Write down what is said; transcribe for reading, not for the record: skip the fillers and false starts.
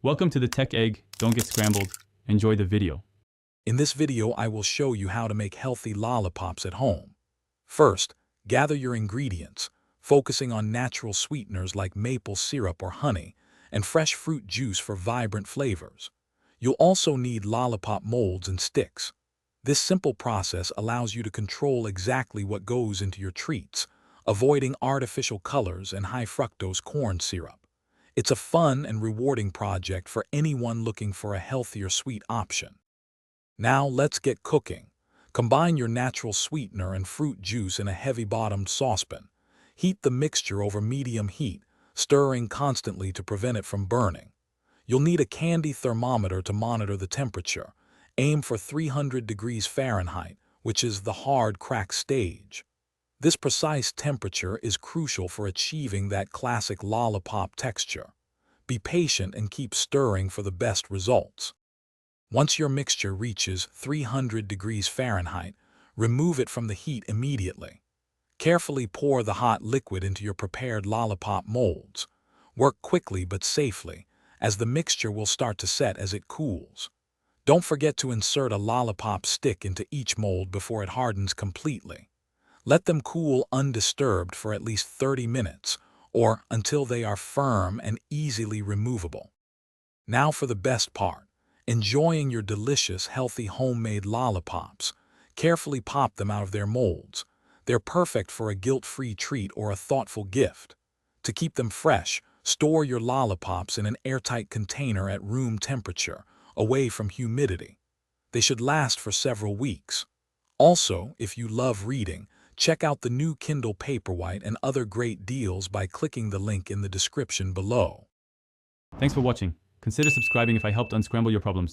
Welcome to the Tech Egg. Don't get scrambled. Enjoy the video. In this video, I will show you how to make healthy lollipops at home. First, gather your ingredients, focusing on natural sweeteners like maple syrup or honey, and fresh fruit juice for vibrant flavors. You'll also need lollipop molds and sticks. This simple process allows you to control exactly what goes into your treats, avoiding artificial colors and high fructose corn syrup. It's a fun and rewarding project for anyone looking for a healthier sweet option. Now let's get cooking. Combine your natural sweetener and fruit juice in a heavy-bottomed saucepan. Heat the mixture over medium heat, stirring constantly to prevent it from burning. You'll need a candy thermometer to monitor the temperature. Aim for 300 degrees Fahrenheit, which is the hard crack stage. This precise temperature is crucial for achieving that classic lollipop texture. Be patient and keep stirring for the best results. Once your mixture reaches 300 degrees Fahrenheit, remove it from the heat immediately. Carefully pour the hot liquid into your prepared lollipop molds. Work quickly but safely, as the mixture will start to set as it cools. Don't forget to insert a lollipop stick into each mold before it hardens completely. Let them cool undisturbed for at least 30 minutes, or until they are firm and easily removable. Now for the best part, enjoying your delicious, healthy homemade lollipops. Carefully pop them out of their molds. They're perfect for a guilt-free treat or a thoughtful gift. To keep them fresh, store your lollipops in an airtight container at room temperature, away from humidity. They should last for several weeks. Also, if you love reading, check out the new Kindle Paperwhite and other great deals by clicking the link in the description below. Thanks for watching. Consider subscribing if I helped unscramble your problems.